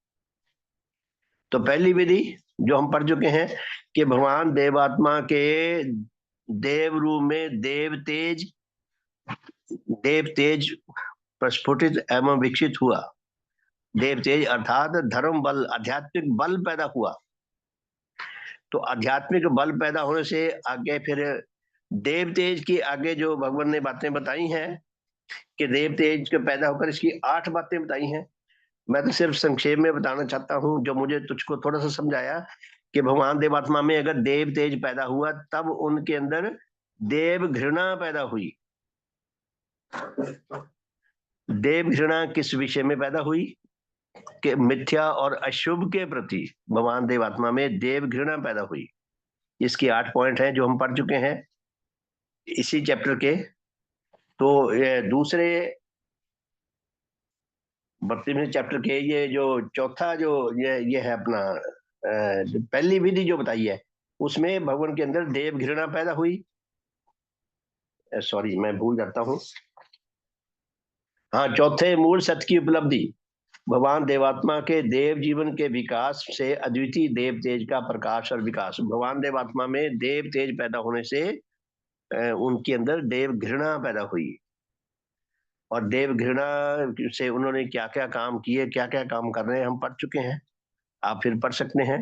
तो पहली विधि जो हम पढ़ चुके हैं कि भगवान देवात्मा के देव रूप में देव तेज प्रस्फुटित एवं विकसित हुआ। देव तेज अर्थात धर्म बल, आध्यात्मिक बल पैदा हुआ। तो आध्यात्मिक बल पैदा होने से आगे फिर देव तेज की आगे जो भगवान ने बातें बताई हैं कि देव तेज के पैदा होकर इसकी 8 बातें बताई हैं। मैं तो सिर्फ संक्षेप में बताना चाहता हूं, जो मुझे तुझको थोड़ा सा समझाया कि भगवान देवात्मा में अगर देव तेज पैदा हुआ तब उनके अंदर देव घृणा पैदा हुई। देव घृणा किस विषय में पैदा हुई कि मिथ्या और अशुभ के प्रति भगवान देवात्मा में देव घृणा पैदा हुई। इसकी 8 पॉइंट हैं जो हम पढ़ चुके हैं इसी चैप्टर के। तो दूसरे 32वें चैप्टर के ये जो चौथा जो ये है अपना पहली विधि जो बताई है, उसमें भगवान के अंदर देव घृणा पैदा हुई। सॉरी, मैं भूल जाता हूँ। हाँ, चौथे मूल सत्य की उपलब्धि, भगवान देवात्मा के देव जीवन के विकास से अद्वितीय देव तेज का प्रकाश और विकास। भगवान देवात्मा में देव तेज पैदा होने से उनके अंदर देव घृणा पैदा हुई। और देव घृणा से उन्होंने क्या क्या काम किए, क्या क्या काम कर रहे हैं, हम पढ़ चुके हैं। आप फिर पढ़ सकते हैं।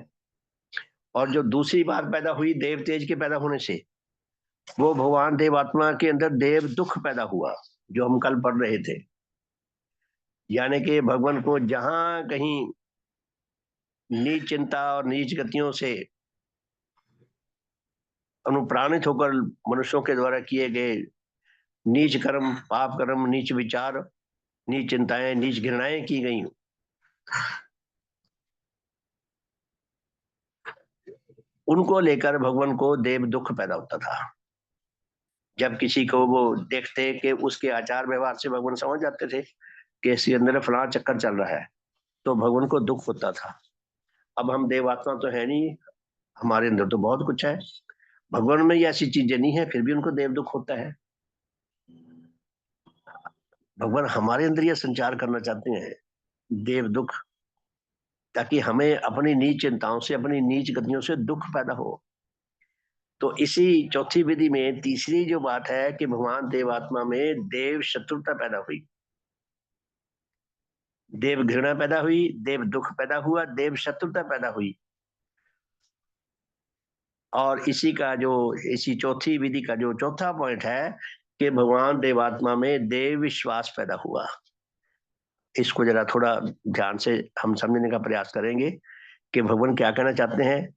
और जो दूसरी बात पैदा हुई देव तेज के पैदा होने से, वो भगवान देवात्मा के अंदर देव दुख पैदा हुआ, जो हम कल पढ़ रहे थे। यानी कि भगवान को जहां कहीं नीच चिंता और नीच गतियों से अनुप्राणित होकर मनुष्यों के द्वारा किए गए नीच कर्म, पाप कर्म, नीच विचार, नीच चिंताएं, नीच घृणाएं की गई, उनको लेकर भगवान को देव दुख पैदा होता था। जब किसी को वो देखते कि उसके आचार व्यवहार से भगवान समझ जाते थे कि इसके अंदर फलां चक्कर चल रहा है, तो भगवान को दुख होता था। अब हम देवात्मा तो है नहीं, हमारे अंदर तो बहुत कुछ है, भगवान में ये ऐसी चीजें नहीं है, फिर भी उनको देव दुख होता है। भगवान हमारे अंदर यह संचार करना चाहते हैं, देव दुख, ताकि हमें अपनी नीच चिंताओं से, अपनी नीच गतियों से दुख पैदा हो। तो इसी चौथी विधि में तीसरी जो बात है कि भगवान देवात्मा में देव शत्रुता पैदा हुई, देव घृणा पैदा हुई, देव दुख पैदा हुआ, देव शत्रुता पैदा हुई। और इसी चौथी विधि का जो चौथा पॉइंट है कि भगवान देवात्मा में देव विश्वास पैदा हुआ। इसको जरा थोड़ा ध्यान से हम समझने का प्रयास करेंगे कि भगवान क्या कहना चाहते हैं।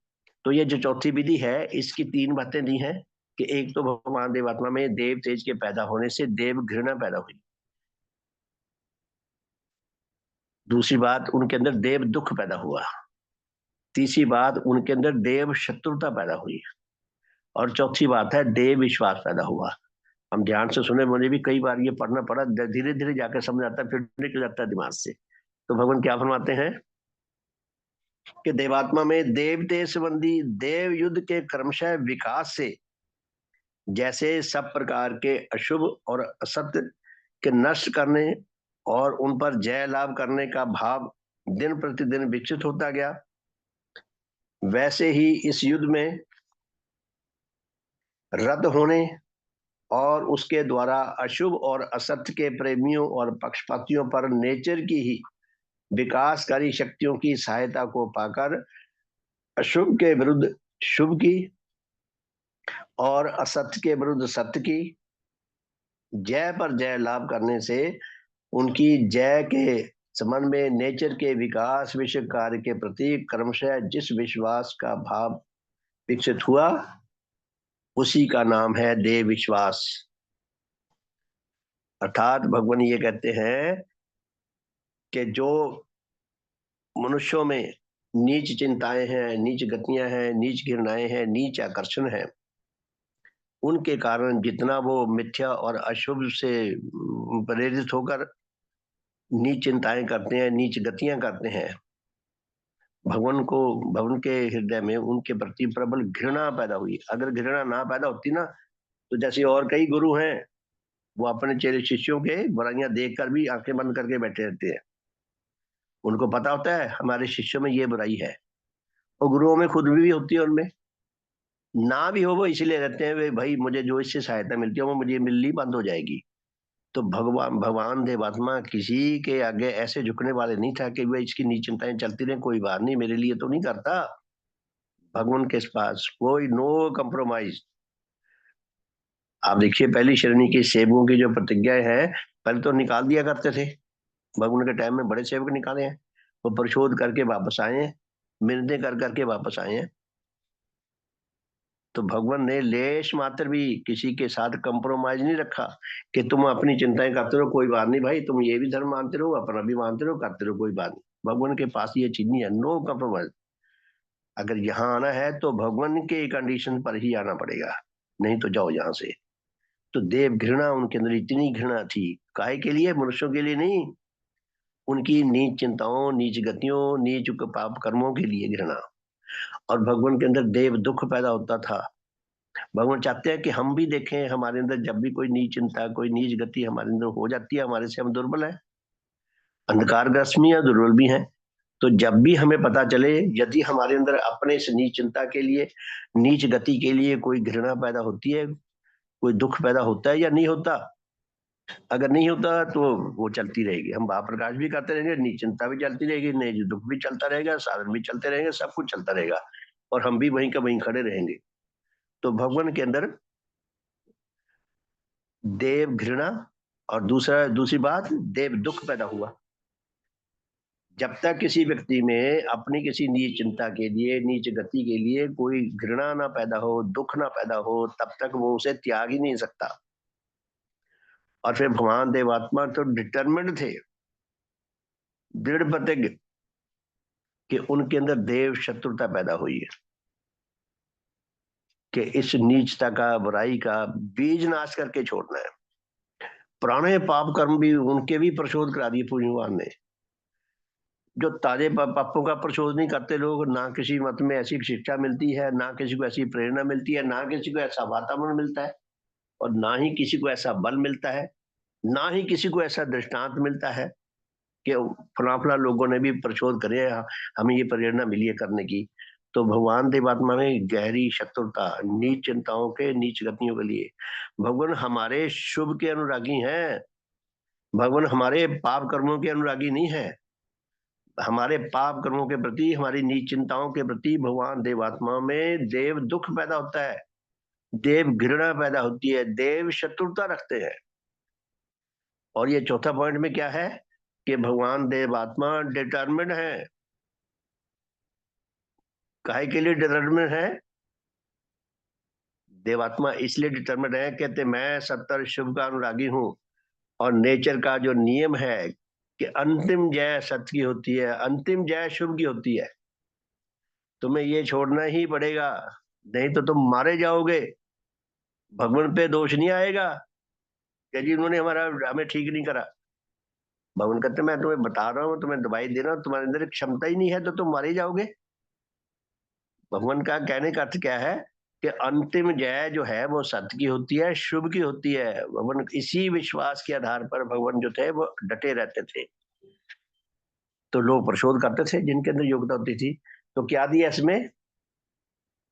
तो ये जो चौथी विधि है, इसकी 3 बातें दी हैं कि एक तो भगवान देवात्मा में देव तेज के पैदा होने से देव घृणा पैदा हुई। दूसरी बात, उनके अंदर देव दुख पैदा हुआ। तीसरी बात, उनके अंदर देव शत्रुता पैदा हुई। और चौथी बात है देव विश्वास पैदा हुआ। हम ध्यान से सुने, मुझे भी कई बार ये पढ़ना पड़ा, धीरे धीरे जाकर समझ आता है, फिर निकल जाता है दिमाग से। तो भगवान क्या फरमाते हैं कि देवात्मा में देवते संबंधी देव युद्ध के क्रमशः विकास से जैसे सब प्रकार के अशुभ और असत्य के नष्ट करने और उन पर जय लाभ करने का भाव दिन प्रतिदिन विकसित होता गया, वैसे ही इस युद्ध में रद्द होने और उसके द्वारा अशुभ और असत्य के प्रेमियों और पक्षपातियों पर नेचर की ही विकासकारी शक्तियों की सहायता को पाकर अशुभ के विरुद्ध शुभ की और असत्य के विरुद्ध सत्य की जय पर जय लाभ करने से उनकी जय के संबंध में नेचर के विकास विषय कार्य के प्रति क्रमशः जिस विश्वास का भाव विकसित हुआ, उसी का नाम है देव विश्वास। अर्थात भगवान ये कहते हैं कि जो मनुष्यों में नीच चिंताएं हैं, नीच गतियां हैं, नीच घृणाएं हैं, नीच आकर्षण है, उनके कारण जितना वो मिथ्या और अशुभ से प्रेरित होकर नीच चिंताएं करते हैं, नीच गतियां करते हैं, भगवान के हृदय में उनके प्रति प्रबल घृणा पैदा हुई। अगर घृणा ना पैदा होती ना, तो जैसे और कई गुरु हैं, वो अपने चेले शिष्यों के बुराइयां देखकर भी आंखें बंद करके बैठे रहते हैं। उनको पता होता है हमारे शिष्यों में ये बुराई है, और गुरुओं में खुद भी होती है, उनमें ना भी हो वो इसलिए रहते हैं वे भाई मुझे जो इससे सहायता मिलती है वो मुझे मिलनी बंद हो जाएगी। तो भगवान भगवान देवात्मा किसी के आगे ऐसे झुकने वाले नहीं था कि वे इसकी नीच चिंताएं चलती रहे, कोई बात नहीं, मेरे लिए तो नहीं करता। भगवान के पास कोई नो कंप्रोमाइज। आप देखिए पहली श्रेणी के सेवकों की जो प्रतिज्ञाएं हैं, पहले तो निकाल दिया करते थे। भगवान के टाइम में बड़े सेवक निकाले हैं, वो परिशोध करके वापस आए हैं, मिन्नतें कर करके वापस आए हैं। तो भगवान ने लेश मात्र भी किसी के साथ कंप्रोमाइज नहीं रखा कि तुम अपनी चिंताएं करते रहो, कोई बात नहीं भाई, तुम ये भी धर्म मानते रहो, अपना भी मानते रहो, करते रहो, कोई बात नहीं। भगवान के पास ये चीज नहीं है, नो कंप्रोमाइज। अगर यहाँ आना है तो भगवान के कंडीशन पर ही आना पड़ेगा, नहीं तो जाओ यहाँ से। तो देव घृणा उनके अंदर इतनी घृणा थी, काहे के लिए? मनुष्यों के लिए नहीं, उनकी नीच चिंताओं, नीच गतियों, नीच पाप कर्मों के लिए घृणा। और भगवान के अंदर देव दुख पैदा होता था। भगवान चाहते हैं कि हम भी देखें, हमारे अंदर जब भी कोई नीच चिंता, कोई नीच गति हमारे अंदर हो जाती है, हमारे से हम दुर्बल है, अंधकारग्रस्त भी है, दुर्बल भी है। तो जब भी हमें पता चले यदि हमारे अंदर अपने से नीच चिंता के लिए, नीच गति के लिए कोई घृणा पैदा होती है, कोई दुख पैदा होता है या नहीं होता, अगर नहीं होता तो वो चलती रहेगी, हम भाव प्रकाश भी करते रहेंगे, नीच चिंता भी चलती रहेगी, नीच दुख भी चलता रहेगा, साधन भी चलते रहेंगे, सब कुछ चलता रहेगा, और हम भी वहीं का वहीं खड़े रहेंगे। तो भगवान के अंदर देव घृणा, और दूसरी बात देव दुख पैदा हुआ। जब तक किसी व्यक्ति में अपनी किसी नीच चिंता के लिए, नीच गति के लिए कोई घृणा ना पैदा हो, दुख ना पैदा हो, तब तक वो उसे त्याग ही नहीं सकता। और फिर भगवान देवात्मा तो डिटरमिन्ड थे, दृढ़ प्रतिज्ञ, कि उनके अंदर देव शत्रुता पैदा हुई है, कि इस नीचता का, बुराई का बीज नाश करके छोड़ना है। पुराने पाप कर्म भी उनके भी प्रशोध करा दिए पूज्य भगवान ने। जो ताजे पापों का प्रशोध नहीं करते लोग, ना किसी मत में ऐसी शिक्षा मिलती है, ना किसी को ऐसी प्रेरणा मिलती है, ना किसी को ऐसा वातावरण मिलता है, और ना ही किसी को ऐसा बल मिलता है, ना ही किसी को ऐसा दृष्टांत मिलता है कि फला फला लोगों ने भी प्रशोध करे, हमें ये प्रेरणा मिली है करने की। तो भगवान देवात्मा में गहरी शत्रुता, नीच चिंताओं के, नीच गतियों के लिए। भगवान हमारे शुभ के अनुरागी हैं, भगवान हमारे पाप कर्मों के अनुरागी नहीं है। हमारे पाप कर्मों के प्रति, हमारी नीच चिंताओं के प्रति भगवान देवात्मा में देव दुख पैदा होता है, देव घृणा पैदा होती है, देव शत्रुता रखते हैं। और ये चौथा पॉइंट में क्या है कि भगवान देवात्मा डिटरमिन्ड है। काहे के लिए डिटरमिन्ड है? देवात्मा इसलिए डिटरमिन्ड है, कहते मैं सत्तर शुभ का अनुरागी हूं, और नेचर का जो नियम है कि अंतिम जय सत्य की होती है, अंतिम जय शुभ की होती है। तुम्हें ये छोड़ना ही पड़ेगा, नहीं तो तुम मारे जाओगे। भगवान पे दोष नहीं आएगा कि जी उन्होंने हमें ठीक नहीं करा। भगवान कहते मैं तुम्हें बता रहा हूँ, तुम्हें दवाई दे रहा हूँ, तुम्हारे अंदर क्षमता ही नहीं है तो तुम मारे जाओगे। भगवान का कहने का अर्थ क्या है कि अंतिम जय जो है वो सत्य की होती है, शुभ की होती है। भगवान इसी विश्वास के आधार पर भगवान जो थे वो डटे रहते थे। तो लोग प्रशोध करते थे जिनके अंदर योग्यता होती थी। तो क्या दिया इसमें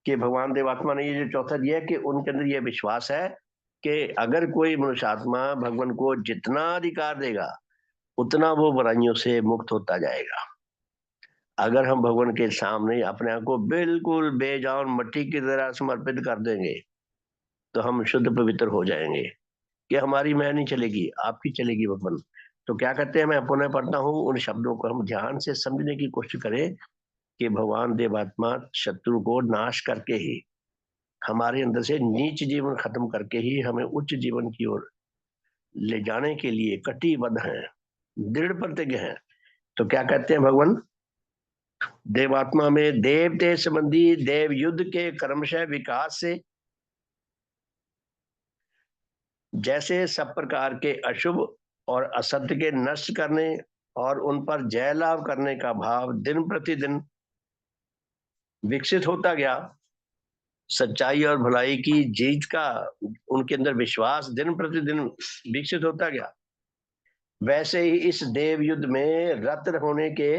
कि भगवान देवात्मा ने ये जो चौथा दिया कि उनके अंदर ये विश्वास है कि अगर कोई मनुष्य आत्मा भगवान को जितना अधिकार देगा उतना वो बुराइयों से मुक्त होता जाएगा। अगर हम भगवान के सामने अपने आप को बिल्कुल बेजान मट्टी की तरह समर्पित कर देंगे तो हम शुद्ध पवित्र हो जाएंगे, कि हमारी मैं नहीं चलेगी, आपकी चलेगी भगवान। तो क्या करते हैं, मैं पुनः पढ़ता हूँ, उन शब्दों को हम ध्यान से समझने की कोशिश करें कि भगवान देवात्मा शत्रु को नाश करके ही, हमारे अंदर से नीच जीवन खत्म करके ही हमें उच्च जीवन की ओर ले जाने के लिए कटिबद्ध हैं, दृढ़ प्रतिज्ञ हैं। तो क्या कहते हैं भगवान, देवात्मा में देवते संबंधी देव युद्ध के क्रमशः विकास से जैसे सब प्रकार के अशुभ और असत्य के नष्ट करने और उन पर जय लाभ करने का भाव दिन प्रतिदिन विकसित होता गया, सच्चाई और भलाई की जीत का उनके अंदर विश्वास दिन प्रतिदिन विकसित होता गया, वैसे ही इस देव युद्ध में रत होने के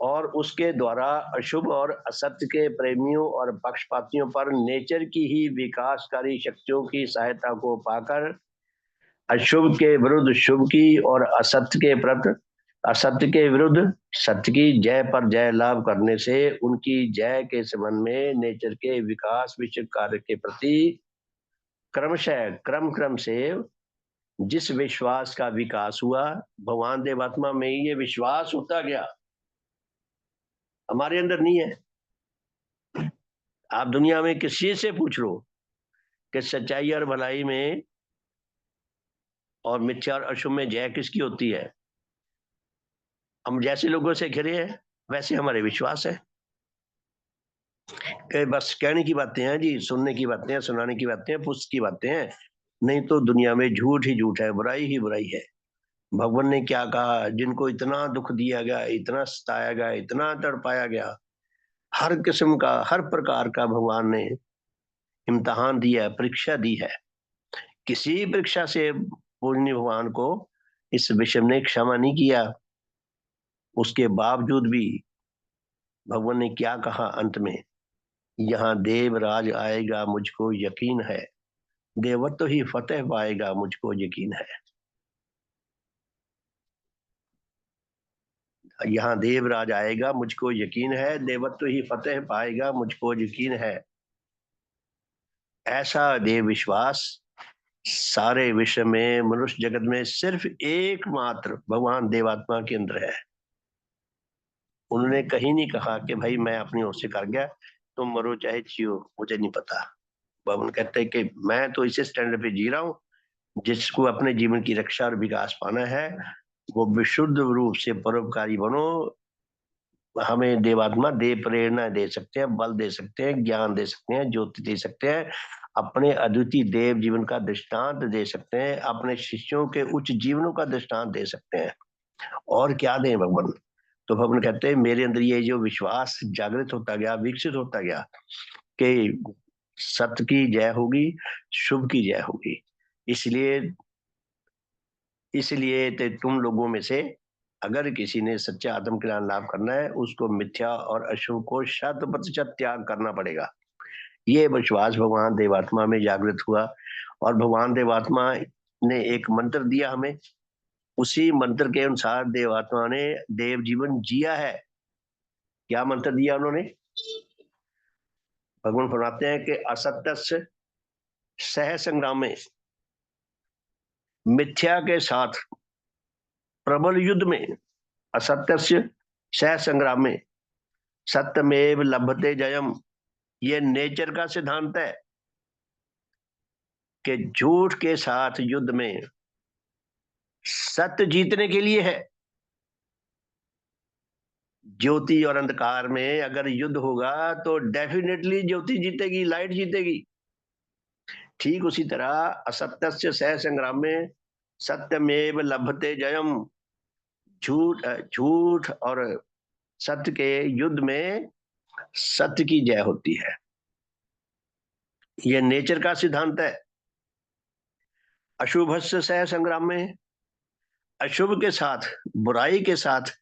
और उसके द्वारा अशुभ और असत्य के प्रेमियों और पक्षपातियों पर नेचर की ही विकासकारी शक्तियों की सहायता को पाकर अशुभ के विरुद्ध शुभ की और असत्य के विरुद्ध सत्य की जय पर जय लाभ करने से उनकी जय के संबंध में नेचर के विकास विश्व कार्य के प्रति क्रमशः क्रम से जिस विश्वास का विकास हुआ, भगवान देवात्मा में ये विश्वास होता गया, हमारे अंदर नहीं है। आप दुनिया में किसी से पूछ लो कि सच्चाई और भलाई में और मिथ्या और अशुभ में जय किसकी होती है, हम जैसे लोगों से घिरे हैं वैसे हमारे विश्वास है कि बस कहने की बातें हैं जी, सुनने की बातें हैं, सुनाने की बातें हैं, पुस्तक की बातें हैं, नहीं तो दुनिया में झूठ ही झूठ है, बुराई ही बुराई है। भगवान ने क्या कहा, जिनको इतना दुख दिया गया, इतना सताया गया, इतना तड़पाया गया, हर किस्म का हर प्रकार का भगवान ने इम्तिहान दिया है, परीक्षा दी है। किसी परीक्षा से पूजनीय भगवान को इस विषय ने क्षमा नहीं किया। उसके बावजूद भी भगवान ने क्या कहा अंत में, यहाँ देवराज आएगा मुझको यकीन है, देवत्व ही फतेह पाएगा मुझको यकीन है। यहाँ देवराज आएगा मुझको यकीन है, देवत्व ही फतेह पाएगा मुझको यकीन है। ऐसा देव विश्वास सारे विश्व में, मनुष्य जगत में सिर्फ एकमात्र भगवान देवात्मा के अंदर है। उन्होंने कहीं नहीं कहा कि भाई मैं अपनी ओर से कर गया, तुम मरो चाहे जियो मुझे नहीं पता। भगवान कहते हैं कि मैं तो इसी स्टैंडर्ड पे जी रहा हूँ, जिसको अपने जीवन की रक्षा और विकास पाना है वो विशुद्ध रूप से परोपकारी बनो। हमें देवात्मा दे प्रेरणा दे सकते हैं, बल दे सकते हैं, ज्ञान दे सकते हैं, ज्योति दे सकते हैं, अपने अद्वितीय देव जीवन का दृष्टांत दे सकते हैं, अपने शिष्यों के उच्च जीवनों का दृष्टांत दे सकते हैं। और क्या दें भगवान? तो भगवान कहते हैं मेरे अंदर ये जो विश्वास जागृत होता गया, विकसित होता गया कि सत्य की जय होगी, शुभ की जय होगी। इसलिए इसलिए तो तुम लोगों में से अगर किसी ने सच्चा आत्म ज्ञान लाभ करना है, उसको मिथ्या और अशुभ को 100% त्याग करना पड़ेगा। ये विश्वास भगवान देवात्मा में जागृत हुआ और भगवान देवात्मा ने एक मंत्र दिया हमें, उसी मंत्र के अनुसार देवात्मा ने देव जीवन जिया है। क्या मंत्र दिया उन्होंने? भगवान फरमाते हैं कि असत्य से सह संग्राम में, मिथ्या के साथ प्रबल युद्ध में, असत्य से सह संग्राम में सत्यमेव लभते जयम। ये नेचर का सिद्धांत है कि झूठ के साथ युद्ध में सत्य जीतने के लिए है। ज्योति और अंधकार में अगर युद्ध होगा तो डेफिनेटली ज्योति जीतेगी, लाइट जीतेगी। ठीक उसी तरह असत्य से सह संग्राम में सत्यमेव लभते जयम, झूठ और सत्य के युद्ध में सत्य की जय होती है। यह नेचर का सिद्धांत है। अशुभ से सह संग्राम में, अशुभ के साथ, बुराई के साथ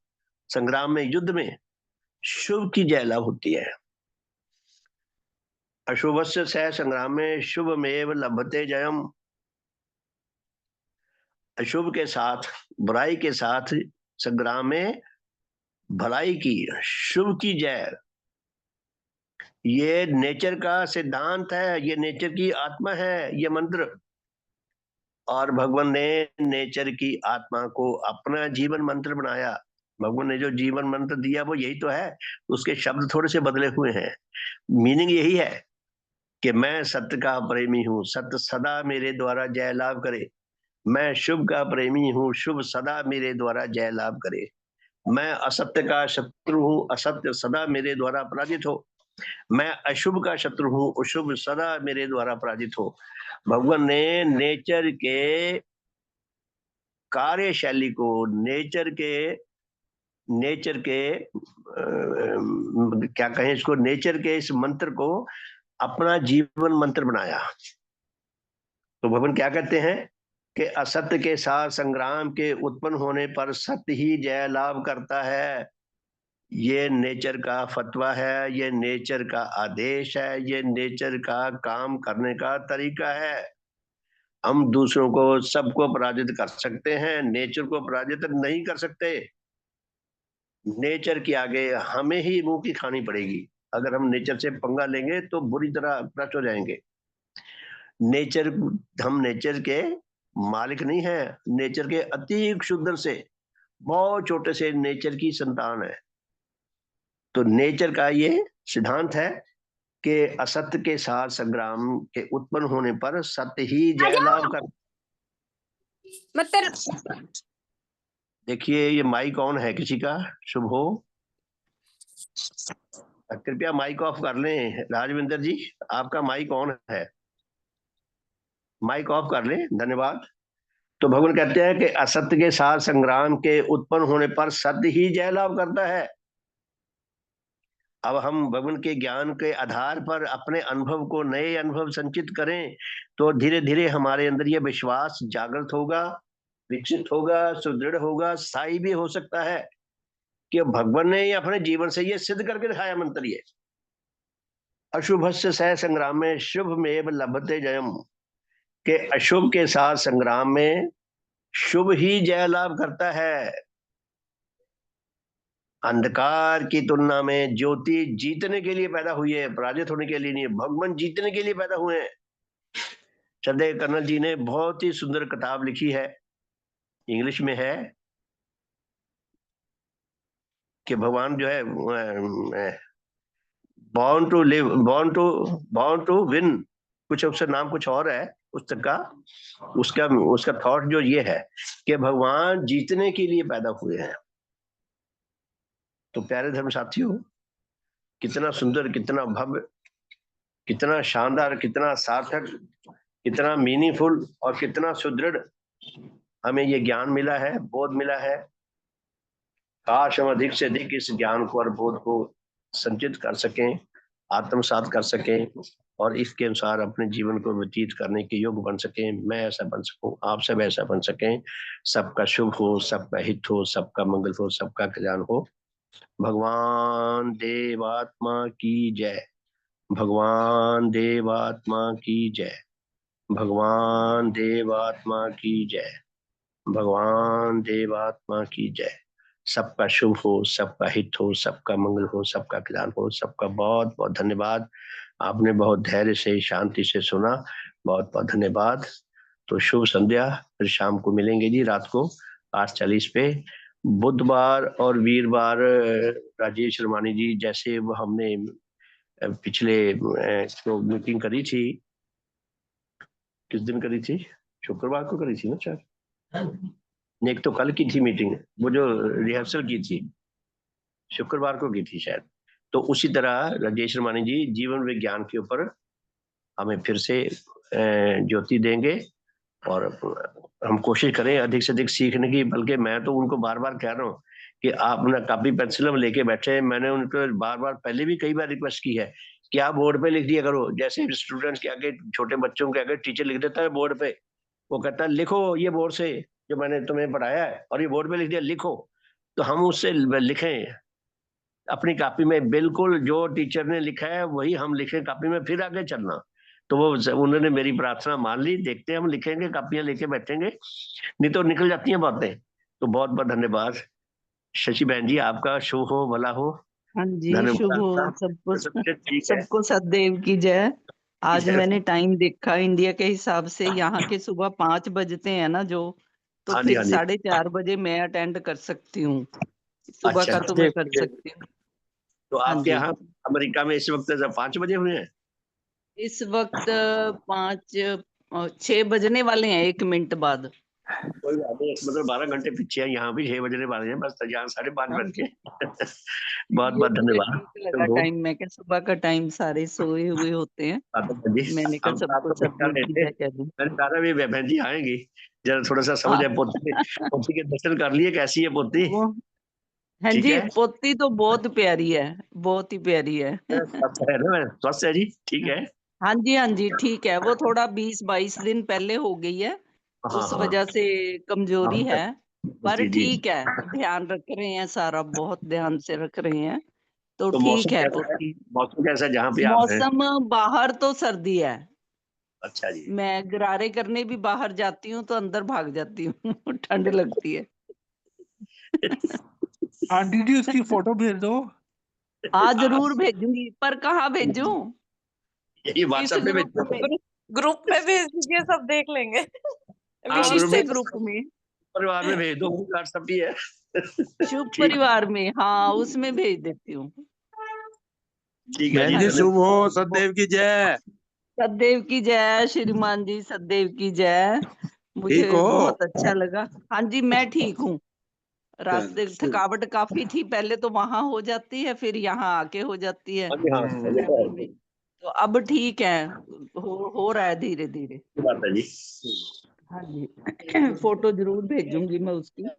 संग्राम में, युद्ध में शुभ की जय लाभ होती है। अशुभ से सह संग्राम में शुभ में लभते जयम। अशुभ के साथ, बुराई के साथ संग्राम में भलाई की, शुभ की जय। ये नेचर का सिद्धांत है, ये नेचर की आत्मा है, ये मंत्र। और भगवान ने नेचर की आत्मा को अपना जीवन मंत्र बनाया। भगवान ने जो जीवन मंत्र दिया वो यही तो है, उसके शब्द थोड़े से बदले हुए हैं। मीनिंग यही है कि मैं सत्य का प्रेमी हूँ, सत्य सदा मेरे द्वारा जय लाभ करे। मैं शुभ का प्रेमी हूँ, शुभ सदा मेरे द्वारा जय लाभ करे। मैं असत्य का शत्रु हूँ, असत्य सदा मेरे द्वारा पराजित हो। मैं अशुभ का शत्रु हूँ, अशुभ सदा मेरे द्वारा पराजित हो। भगवान ने नेचर के कार्यशैली को, नेचर के क्या कहें इसको, नेचर के इस मंत्र को अपना जीवन मंत्र बनाया। तो भगवान क्या कहते हैं कि असत्य के साथ संग्राम के उत्पन्न होने पर सत्य ही जय लाभ करता है। ये नेचर का फतवा है, ये नेचर का आदेश है, ये नेचर का काम करने का तरीका है। हम दूसरों को, सबको पराजित कर सकते हैं, नेचर को पराजित नहीं कर सकते। नेचर के आगे हमें ही मुंह की खानी पड़ेगी। अगर हम नेचर से पंगा लेंगे तो बुरी तरह भ्रष्ट हो जाएंगे। नेचर, हम नेचर के मालिक नहीं है, नेचर के अति क्षुद्र से, बहुत छोटे से नेचर की संतान है। तो नेचर का ये सिद्धांत है कि असत्य के साथ संग्राम के उत्पन्न होने पर सत्य ही जय लाभ कर। देखिए ये माइक ऑन है किसी का, शुभ हो, कृपया माइक ऑफ कर लें। राजविंदर जी आपका माइक ऑन है, माइक ऑफ कर लें, धन्यवाद। तो भगवान कहते हैं कि असत्य के साथ संग्राम के उत्पन्न होने पर सत्य ही जय लाभ करता है। अब हम भगवान के ज्ञान के आधार पर अपने अनुभव को, नए अनुभव संचित करें तो धीरे धीरे हमारे अंदर यह विश्वास जागृत होगा, विकसित होगा, सुदृढ़ होगा, स्थायी भी हो सकता है कि भगवान ने अपने जीवन से ये सिद्ध करके दिखाया मंत्र ये, अशुभस्य सह संग्राम में शुभ में लभते जयम, के अशुभ के साथ संग्राम में शुभ ही जय लाभ करता है। अंधकार की तुलना में ज्योति जीतने के लिए पैदा हुई है, पराजित होने के लिए नहीं। भगवान जीतने के लिए पैदा हुए हैं। श्रद्धेय कर्नल जी ने बहुत ही सुंदर किताब लिखी है, इंग्लिश में है, कि भगवान जो है born to live, born to win, कुछ उसका नाम कुछ और है पुस्तक का। उसका थॉट जो ये है कि भगवान जीतने के लिए पैदा हुए हैं। तो प्यारे धर्म साथियों, कितना सुंदर, कितना भव्य, कितना शानदार, कितना सार्थक, कितना मीनिंगफुल और कितना सुदृढ़ हमें ये ज्ञान मिला है, बोध मिला है। काश हम अधिक से अधिक इस ज्ञान को और बोध को संचित कर सकें, आत्मसात कर सकें और इसके अनुसार अपने जीवन को व्यतीत करने के योग्य बन सकें। मैं ऐसा बन सकूं, आप सब ऐसा बन सकें। सबका शुभ हो, सबका हित हो, सबका मंगल हो, सबका कल्याण हो। भगवान देवात्मा की जय, भगवान देवात्मा की जय, भगवान देवात्मा की जय, भगवान देवात्मा की जय। सबका शुभ हो, सबका हित हो, सबका मंगल हो, सबका कल्याण हो। सबका बहुत बहुत धन्यवाद। आपने बहुत धैर्य से, शांति से सुना, बहुत बहुत धन्यवाद। तो शुभ संध्या, फिर शाम को मिलेंगे जी, रात को 8:40 पे। बुधवार और वीरवार राजेश रमानी जी, जैसे वो हमने पिछले तो मीटिंग करी थी, किस दिन करी थी, शुक्रवार को करी थी ना शायद, एक तो कल की थी मीटिंग, वो जो रिहर्सल की थी शुक्रवार को की थी शायद। तो उसी तरह राजेश रमानी जी जीवन विज्ञान के ऊपर हमें फिर से ज्योति देंगे और हम कोशिश करें अधिक से अधिक सीखने की। बल्कि मैं तो उनको बार बार कह रहा हूँ कि आप अपना कॉपी पेंसिल में लेके बैठे। मैंने उनको बार बार पहले भी कई बार रिक्वेस्ट की है कि आप बोर्ड पे लिख दिया करो, जैसे स्टूडेंट्स के आगे, छोटे बच्चों के आगे टीचर लिख देता है बोर्ड पे, वो कहता है लिखो ये बोर्ड से जो मैंने तुम्हें पढ़ाया है, और ये बोर्ड पे लिख दिया लिखो। तो हम उससे लिखें अपनी कॉपी में, बिल्कुल जो टीचर ने लिखा है वही हम लिखें कॉपी में, फिर आगे चलना। तो वो उन्होंने मेरी प्रार्थना मान ली। देखते हैं, हम लिखेंगे, कॉपियां लेके बैठेंगे, नहीं तो निकल जाती हैं बातें। तो बहुत बहुत धन्यवाद। शशि बहन जी आपका शुभ हो, भला हो। हाँ जी, शुभ हो सबको। ठीक है, सबको सदैव की जय। आज मैंने टाइम देखा इंडिया के हिसाब से, यहाँ के सुबह 5 बजते हैं ना जो, तो हाँ जी, फिर हाँ जी। 4:30 बजे मैं अटेंड कर सकती हूँ, सुबह अच्छा, का तो मैं कर सकती हूँ। तो हाँ आपके जी, यहाँ अमेरिका में इस वक्त 5 बजे हुए हैं? इस वक्त 6 बजने वाले हैं, 1 मिनट बाद। कोई बात नहीं, मतलब 12 घंटे पीछे है। यहाँ भी 6 बजने वाले हैं, बस यहाँ 5:30 हाँ बज जी, के। बहुत ये बहुत मुझे धन्यवाद। ठीक लगा टाइम। मैं क्या, सुबह का टाइम सारे सोए हुए होते हैं, मैंने कहा हम सबको आपको पिक्चर सदैव रहे की थे, जय कह दूं। मैंने कहा भी बहन जी आएंगी, जरा थोड़ा सा समझ हाँ, है। पोती पोती के दर्शन कर लिए, कैसी है पोती? वो हाँ ठीक जी, है? पोती तो बहुत प्यारी है, बहुत ही प्यारी है। स्वस्थ है ना? स्वस्थ है जी? ठीक है? हाँ जी, ठीक है। वो थोड़ा 20-22 दिन पहले हो गई है, हाँ, उस हाँ। वजह से कमजोरी हाँ, है, पर जी, जी। ठीक है, ध्यान रख रहे हैं सारा, बहुत ध्यान से रख रहे हैं, तो तो ठीक मौसम है कैसा है? पोती। मौसम कैसा है जहाँ पे आप हैं? मौसम बाहर तो सर्दी है, अच्छा जी। मैं गरारे करने भी बाहर जाती हूँ तो अंदर भाग जाती हूँ, ठंड लगती है। आंटी जी उसकी फोटो भेज दो। हाँ, ज़रूर भेजूँगी, पर कहाँ भेजूँ? यही इस व्हाट्सएप पे ग्रुप भेज में, ग्रुप में भेज दीजिए, सब देख लेंगे। हाँ, विशिष्ट कौन से से ग्रुप में? परिवार में भेज दो, व्हाट्सएप भी है। शुभ ठीक, परिवार में, हाँ, उसमें भेज देती हूँ। ठीक है बहन जी, जी धन्यवाद। शुभ हो, सदैव की जय। सदैव की जय, श्रीमान जी सदैव की जय। ठीक मुझे हो? बहुत अच्छा लगा। हाँ जी, मैं ठीक हूँ। रास्ते चलो, थकावट काफ़ी थी, पहले तो वहाँ हो जाती है, फिर यहाँ आके हो जाती है, हाँ जी, हाँ, ये तो ट्रैवल है। में। तो अब ठीक है, हो रहा है धीरे-धीरे। अच्छी बात है जी। हाँ जी, फ़ोटो ज़रूर भेजूँगी मैं उसकी।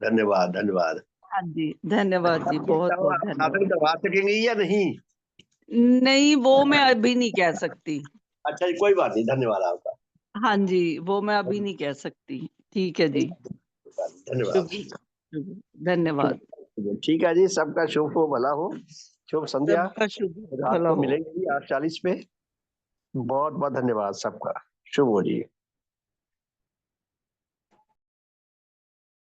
धन्यवाद, धन्यवाद। हाँ जी, धन्यवाद जी, आप बहुत-बहुत साधन धन्यवाद। करवा सकेंगे या नहीं? नहीं, वो मैं अभी नहीं कह सकती। अच्छा जी, कोई बात नहीं, धन्यवाद आपका। हाँ जी, वो मैं अभी नहीं कह सकती। ठीक है जी, धन्यवाद। शुभ धन्यवाद। ठीक है जी, सबका शुभ हो, भला हो। शुभ संध्या। सबका शुभ रात भला को हो। मिलेंगे जी 8:40 पे। बहुत बहुत धन्यवाद सबका। शुभ हो जी।